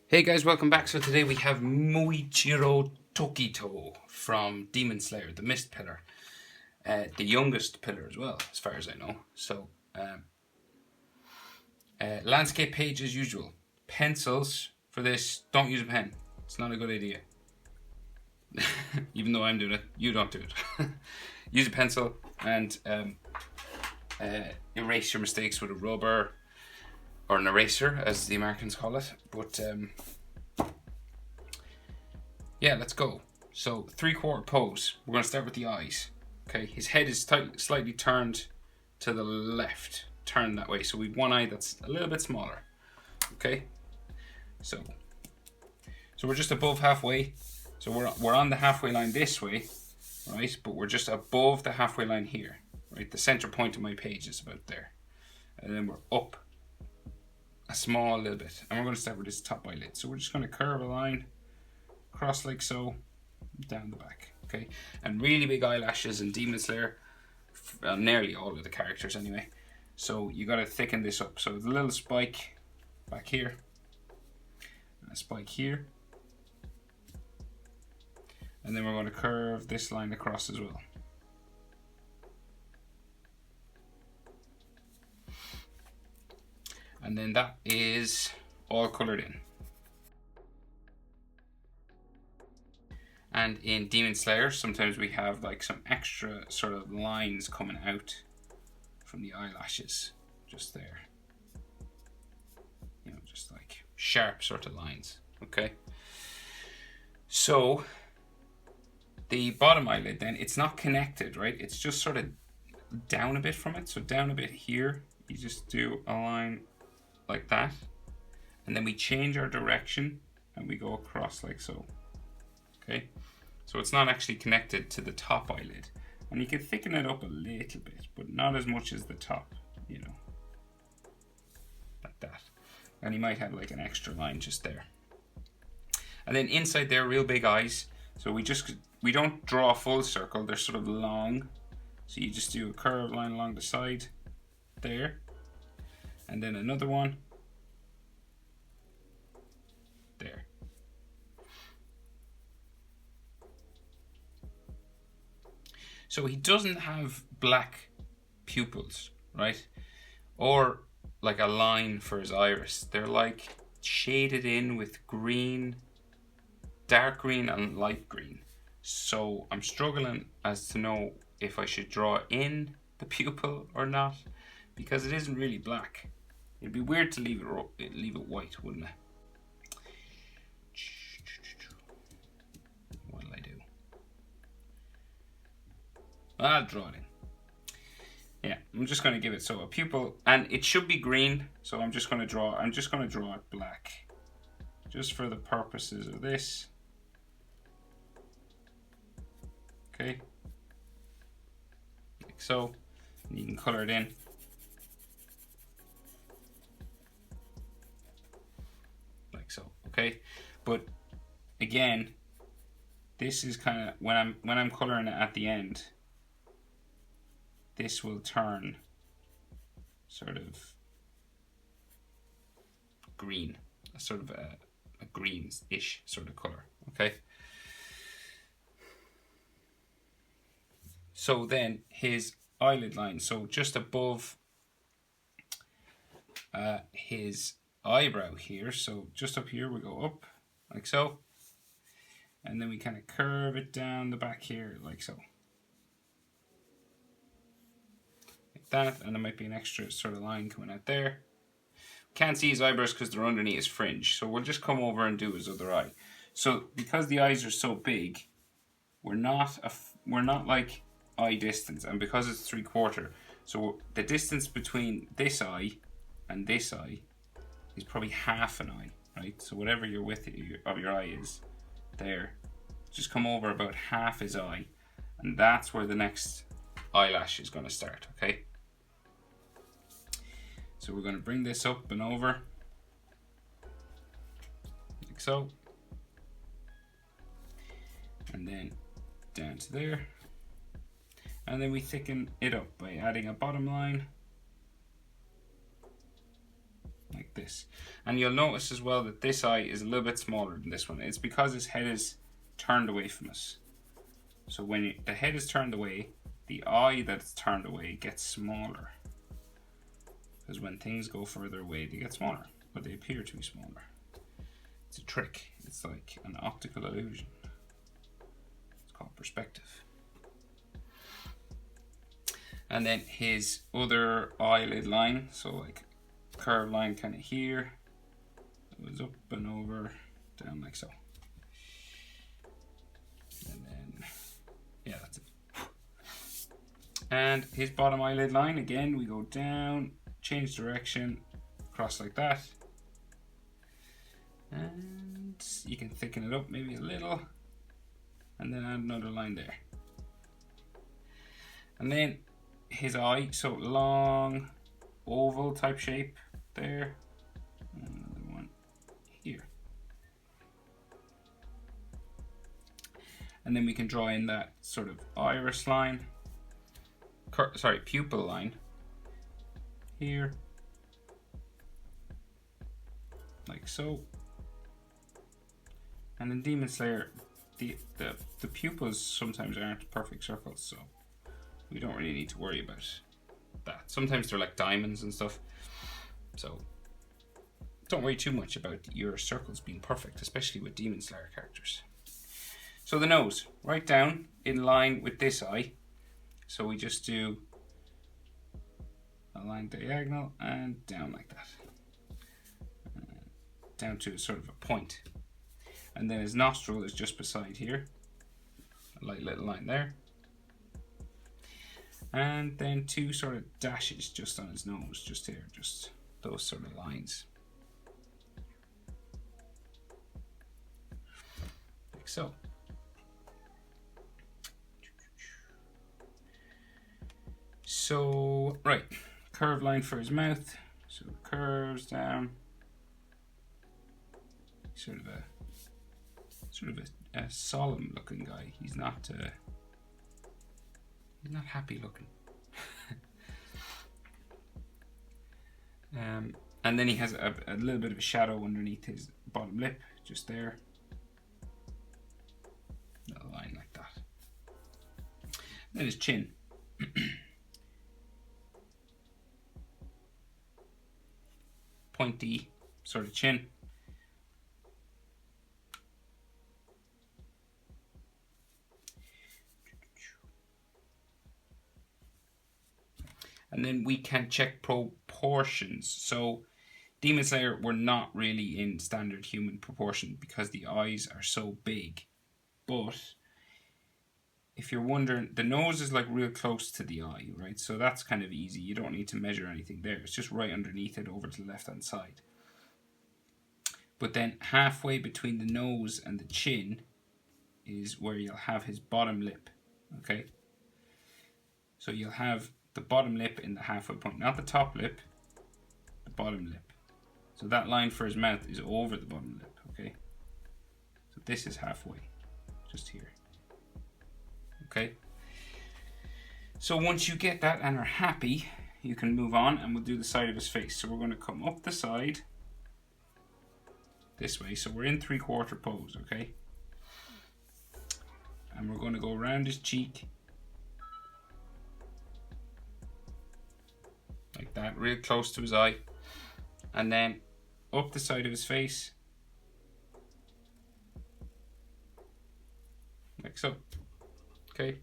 Hey guys, welcome back. So today we have Muichiro Tokito from Demon Slayer, the Mist Pillar. The youngest pillar as well, as far as I know. So, landscape page as usual. Pencils for this, don't use a pen. It's not a good idea. Even though I'm doing it, you don't do it. Use a pencil and erase your mistakes with a rubber or an eraser, as the Americans call it. But yeah, let's go. So 3/4 pose. We're going to start with the eyes. Okay, his head is slightly turned to the left. Turn that way. So we've one eye that's a little bit smaller. Okay, so we're just above halfway. So we're on the halfway line this way, right? But we're just above the halfway line here, right? The center point of my page is about there, and then we're up a small little bit, and we're going to start with this top eyelid. So we're just going to curve a line across like so, down the back. Okay, and really big eyelashes in Demon Slayer, nearly all of the characters anyway. So you got to thicken this up. So the little spike back here, and a spike here, and then we're going to curve this line across as well. And then that is all colored in. And in Demon Slayer, sometimes we have like some extra sort of lines coming out from the eyelashes, just there. You know, just like sharp sort of lines, okay? So the bottom eyelid then, it's not connected, right? It's just sort of down a bit from it. So down a bit here, you just do a line like that. And then we change our direction and we go across like so, okay? So it's not actually connected to the top eyelid. And you can thicken it up a little bit, but not as much as the top, you know, like that. And you might have like an extra line just there. And then inside there, real big eyes. So we don't draw a full circle, they're sort of long. So you just do a curved line along the side there. And then another one there. So he doesn't have black pupils, right? Or like a line for his iris. They're like shaded in with green, dark green and light green. So I'm struggling as to know if I should draw in the pupil or not, because it isn't really black. It'd be weird to leave it white, wouldn't it? What'll I do? I'll draw it in. Yeah, I'm just going to give it so a pupil, and it should be green. So I'm just going to draw it black, just for the purposes of this. Okay, like so. And you can color it in. Like so, okay? But again, this is kind of when I'm coloring it at the end, this will turn sort of green, a sort of a greenish sort of color, okay? So then his eyelid line, so just above his eyebrow here, so just up here we go up like so, and then we kind of curve it down the back here like so, like that, and there might be an extra sort of line coming out there. Can't see his eyebrows because they're underneath his fringe, so we'll just come over and do his other eye. So because the eyes are so big, we're not like eye distance, and because it's 3/4, so the distance between this eye and this eye is probably half an eye, right? So whatever your width of your eye is there, just come over about half his eye, and that's where the next eyelash is going to start, okay? So we're going to bring this up and over like so, and then down to there, and then we thicken it up by adding a bottom line like this. And you'll notice as well that this eye is a little bit smaller than this one. It's because his head is turned away from us. So when the head is turned away, the eye that's turned away gets smaller. Because when things go further away, they get smaller, but they appear to be smaller. It's a trick. It's like an optical illusion. It's called perspective. And then his other eyelid line, so like curved line kind of here, it goes up and over, down like so. And then, yeah, that's it. And his bottom eyelid line, again, we go down, change direction, cross like that. And you can thicken it up maybe a little, and then add another line there. And then his eye, so long oval type shape there, and another one here. And then we can draw in that sort of iris line, pupil line here, like so. And in Demon Slayer, the pupils sometimes aren't perfect circles, so we don't really need to worry about that. Sometimes they're like diamonds and stuff, so don't worry too much about your circles being perfect, especially with Demon Slayer characters. So the nose, right down in line with this eye. So we just do a line diagonal and down like that. Down to sort of a point. And then his nostril is just beside here. A light little line there. And then two sort of dashes just on his nose, just here, just those sort of lines. Like so. So, right, curved line for his mouth. So curves down. Sort of a solemn looking guy. He's not happy looking. And then he has a little bit of a shadow underneath his bottom lip, just there. A line like that. Then his chin. Pointy sort of chin. And then we can check proportions. So Demon Slayer were not really in standard human proportion because the eyes are so big. But if you're wondering, the nose is like real close to the eye, right? So that's kind of easy. You don't need to measure anything there. It's just right underneath it over to the left hand side. But then halfway between the nose and the chin is where you'll have his bottom lip, okay? So you'll have the bottom lip in the halfway point, not the top lip, the bottom lip. So that line for his mouth is over the bottom lip, okay? So this is halfway, just here, okay? So once you get that and are happy, you can move on and we'll do the side of his face. So we're going to come up the side this way. So we're in 3/4 pose, okay? And we're going to go around his cheek like that, real close to his eye, and then up the side of his face like so, okay?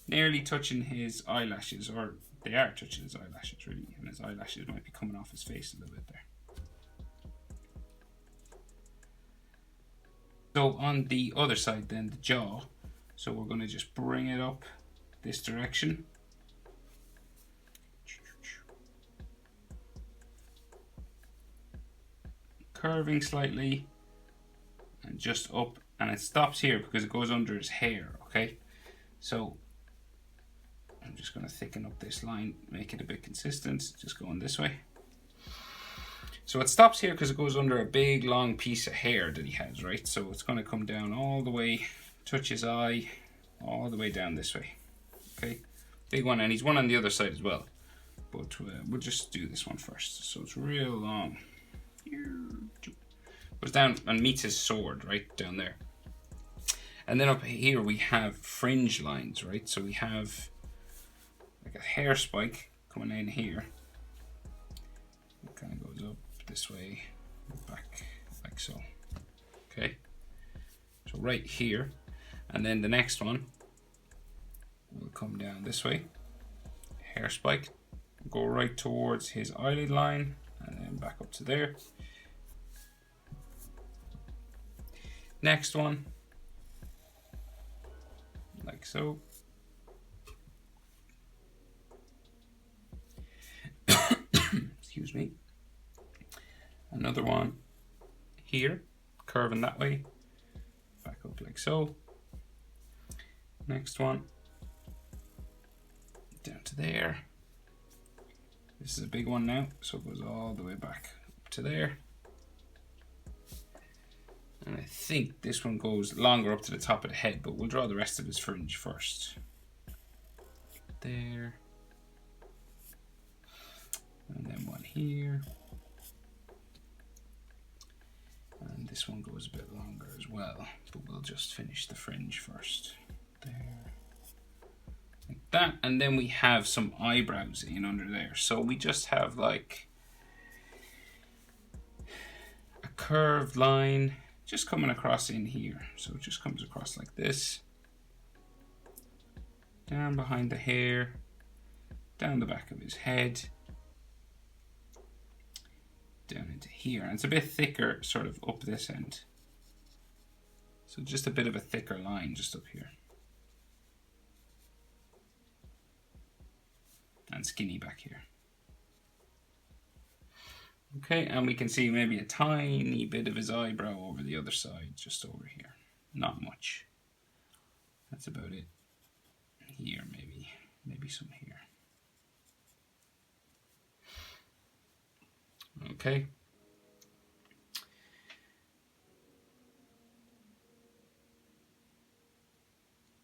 Nearly touching his eyelashes, or they are touching his eyelashes really, and his eyelashes might be coming off his face a little bit there. So on the other side then, the jaw, so we're going to just bring it up this direction. Curving slightly and just up, and it stops here because it goes under his hair, okay? So I'm just going to thicken up this line, make it a bit consistent, just going this way. So it stops here because it goes under a big long piece of hair that he has, right? So it's going to come down all the way, touch his eye, all the way down this way, okay? Big one, and he's one on the other side as well, but we'll just do this one first. So it's real long. Goes down and meets his sword right down there. And then up here we have fringe lines, right? So we have like a hair spike coming in here. It kind of goes up this way, back like so. Okay. So right here. And then the next one will come down this way. Hair spike. Go right towards his eyelid line and then back up to there. Next one, like so. Excuse me. Another one here, curving that way, back up like so. Next one, down to there. This is a big one now, so it goes all the way back up to there. And I think this one goes longer up to the top of the head, but we'll draw the rest of his fringe first. There. And then one here. And this one goes a bit longer as well, but we'll just finish the fringe first. There. Like that. And then we have some eyebrows in under there. So we just have like a curved line just coming across in here. So it just comes across like this. Down behind the hair. Down the back of his head. Down into here. And it's a bit thicker sort of up this end. So just a bit of a thicker line just up here. And skinny back here. Okay, and we can see maybe a tiny bit of his eyebrow over the other side, just over here. Not much. That's about it. Here, maybe some here. Okay.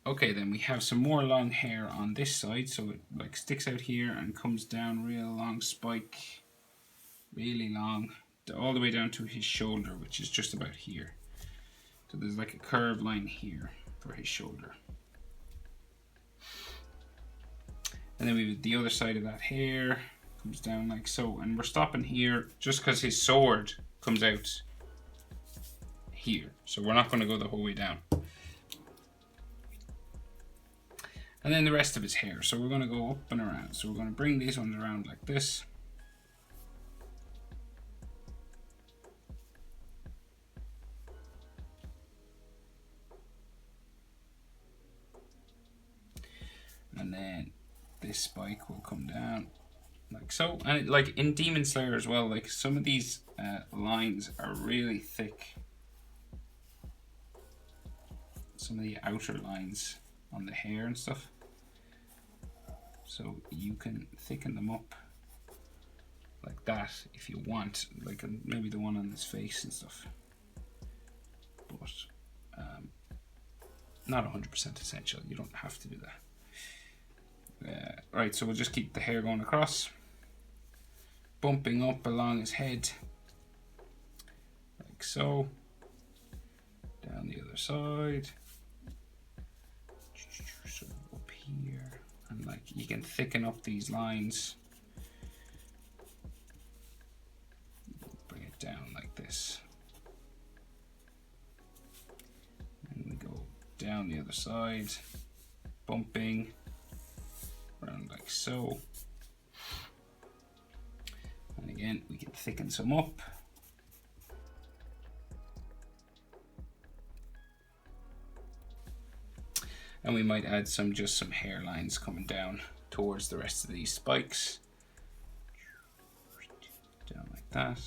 Okay, then we have some more long hair on this side, so it like sticks out here and comes down real long spike. Really long, all the way down to his shoulder, which is just about here. So there's like a curved line here for his shoulder. And then we have the other side of that hair, comes down like so. And we're stopping here just because his sword comes out here. So we're not going to go the whole way down. And then the rest of his hair. So we're going to go up and around. So we're going to bring these ones around like this. And then this spike will come down like so. And it, like in Demon Slayer as well, like some of these lines are really thick. Some of the outer lines on the hair and stuff. So you can thicken them up like that if you want, like maybe the one on his face and stuff. But not 100% essential. You don't have to do that. Right, so we'll just keep the hair going across, bumping up along his head, like so, down the other side, sort of up here, and like you can thicken up these lines, bring it down like this, and we go down the other side, bumping around like so. And again, we can thicken some up. And we might add just some hairlines coming down towards the rest of these spikes. Down like that.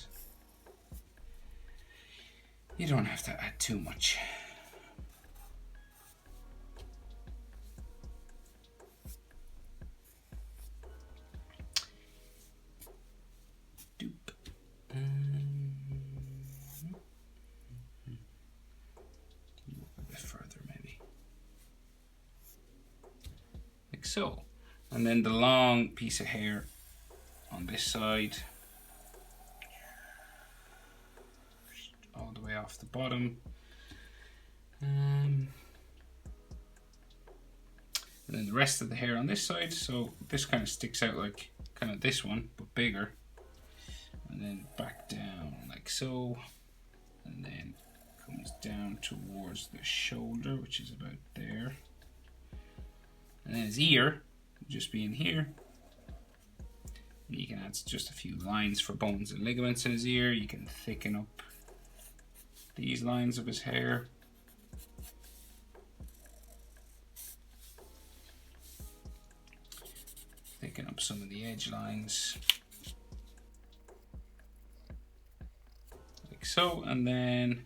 You don't have to add too much. So, and then the long piece of hair on this side, off the bottom. And then the rest of the hair on this side, so this kind of sticks out like kind of this one, but bigger. And then back down like so. And then comes down towards the shoulder, which is about there. And then his ear will just be in here. You can add just a few lines for bones and ligaments in his ear. You can thicken up these lines of his hair. Thicken up some of the edge lines. Like so, and then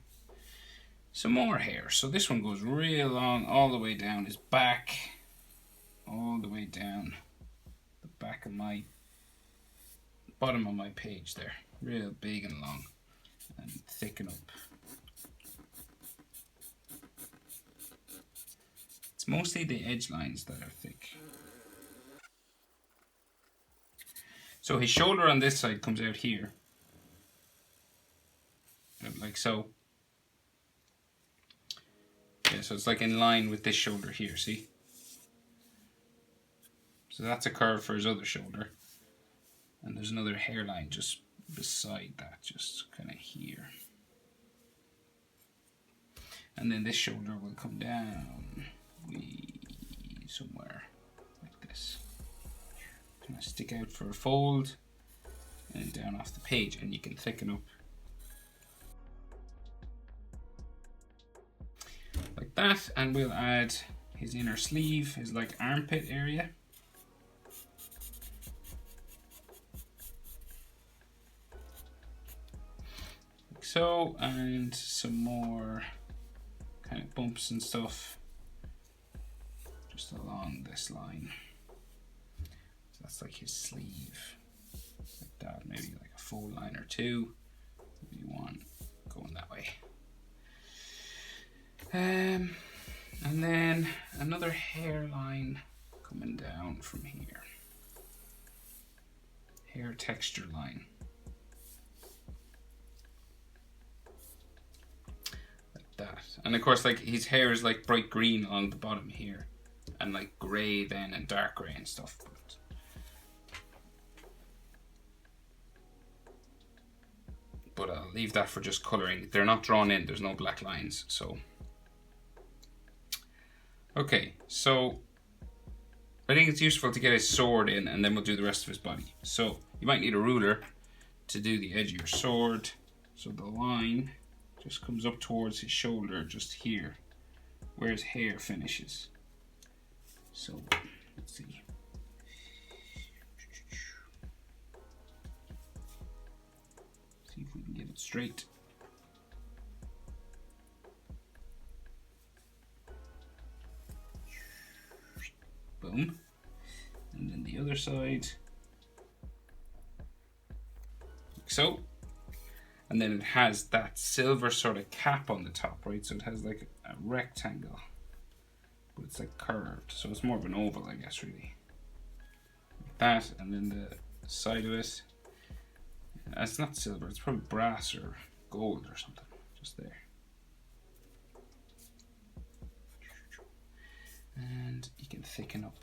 some more hair. So this one goes real long all the way down his back, all the way down the back of my bottom of my page there, real big and long, and thicken up. It's mostly the edge lines that are thick. So his shoulder on this side comes out here, like so. Yeah, so it's like in line with this shoulder here, see? So that's a curve for his other shoulder. And there's another hairline just beside that, just kind of here. And then this shoulder will come down somewhere like this. Kind of stick out for a fold and down off the page, and you can thicken up like that. And we'll add his inner sleeve, his like armpit area. Like so, and some more kind of bumps and stuff just along this line. So that's like his sleeve, like that, maybe like a fold line or two if you want, going that way. And then another hairline coming down from here. Hair texture line. Like that. And of course, like his hair is like bright green along the bottom here, and like grey then and dark grey and stuff. But I'll leave that for just colouring. They're not drawn in, there's no black lines, so. Okay, so I think it's useful to get his sword in, and then we'll do the rest of his body. So you might need a ruler to do the edge of your sword. So the line just comes up towards his shoulder, just here, where his hair finishes. So let's see. See if we can get it straight. Boom. And then the other side, like so. And then it has that silver sort of cap on the top, right? So it has like a rectangle, but it's like curved. So it's more of an oval, I guess, really. Like that, and then the side of it, it's not silver, it's probably brass or gold or something, just there. And you can thicken up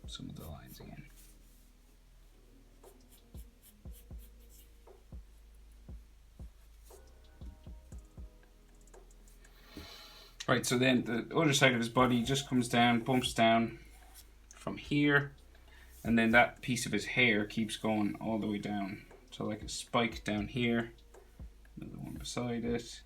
some of the lines again. Right, so then the other side of his body just comes down, bumps down from here, and then that piece of his hair keeps going all the way down. So like a spike down here, another one beside it.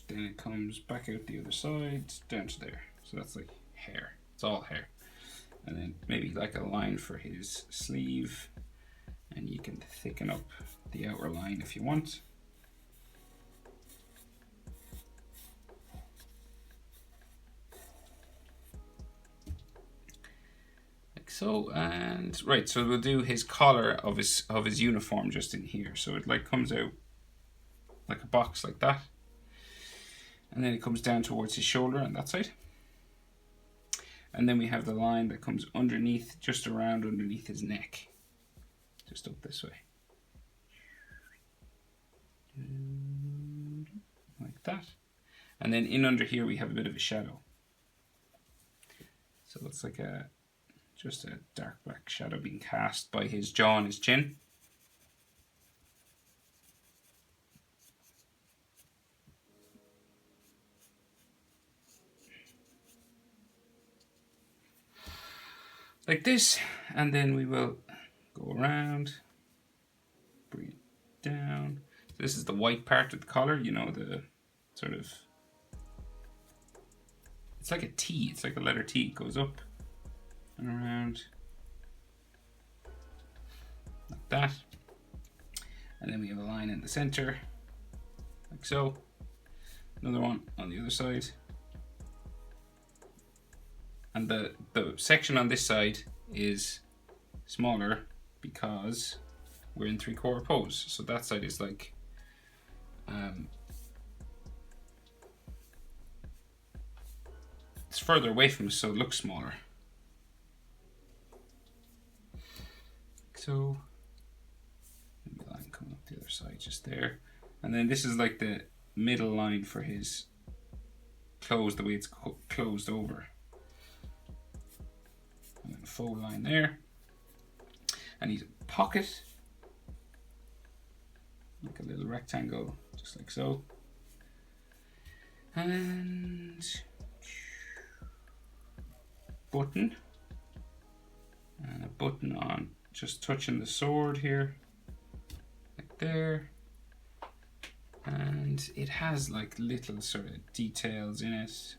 Then it comes back out the other side, down to there. So that's like hair. It's all hair. And then maybe like a line for his sleeve. And you can thicken up the outer line if you want. Like so. And right, so we'll do his collar of his uniform just in here. So it like comes out like a box like that. And then it comes down towards his shoulder on that side. And then we have the line that comes underneath, just around underneath his neck. just up this way. Like that. And then in under here we have a bit of a shadow. So it looks like just a dark black shadow being cast by his jaw and his chin. Like this, and then we will go around, bring it down. This is the white part of the collar, you know, the sort of, it's like a T, it's like a letter T. It goes up and around like that. And then we have a line in the center, like so. Another one on the other side. And the section on this side is smaller because we're in 3/4 pose. So that side is like, it's further away from us, so it looks smaller. So, maybe a line coming up the other side just there. And then this is like the middle line for his clothes, the way it's closed over. And then a full line there. And he's a pocket, like a little rectangle, just like so. And button, and a button on just touching the sword here, like there. And it has like little sort of details in it.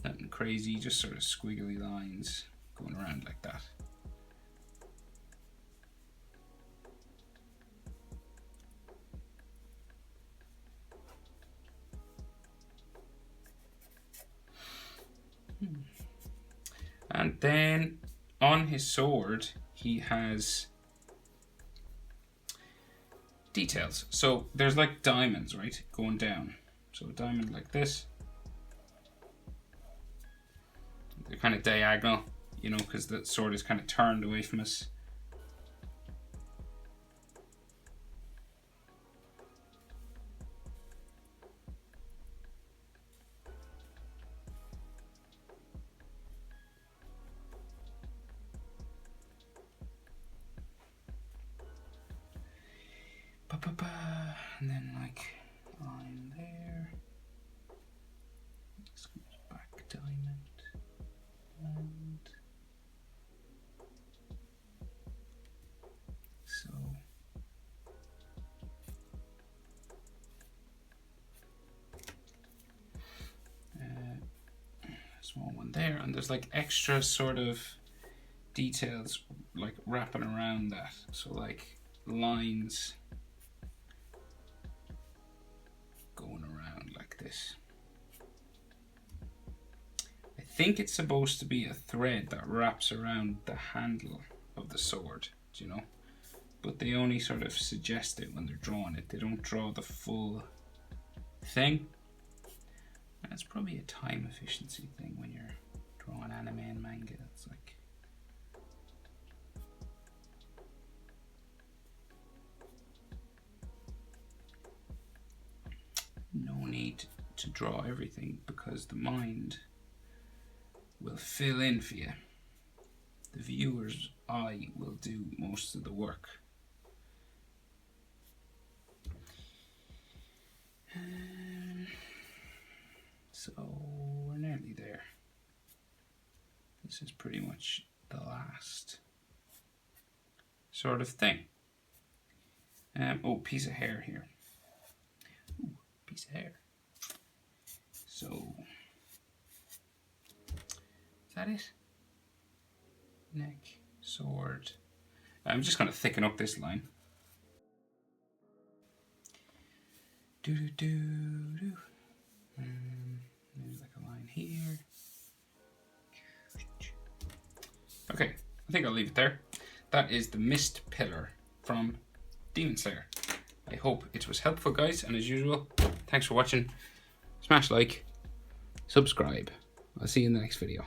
Nothing crazy, just sort of squiggly lines going around like that. And then on his sword, he has details. So there's like diamonds, right, going down. So a diamond like this. They're kind of diagonal, you know, because the sword is kind of turned away from us. And then like a line there. Back diamond. And so small one there, and there's like extra sort of details like wrapping around that. So like lines going around like this. I think it's supposed to be a thread that wraps around the handle of the sword, do you know? But they only sort of suggest it when they're drawing it. They don't draw the full thing. And it's probably a time efficiency thing when you're drawing anime and manga. It's like, no need to draw everything because the mind will fill in for you. The viewer's eye will do most of the work. So we're nearly there. This is pretty much the last sort of thing. Oh, piece of hair here. Ooh, piece of hair. So, is that it? Neck, sword. I'm just going to thicken up this line. There's like a line here. Okay, I think I'll leave it there. That is the Mist Pillar from Demon Slayer. I hope it was helpful, guys, and as usual, thanks for watching. Smash like, subscribe. I'll see you in the next video.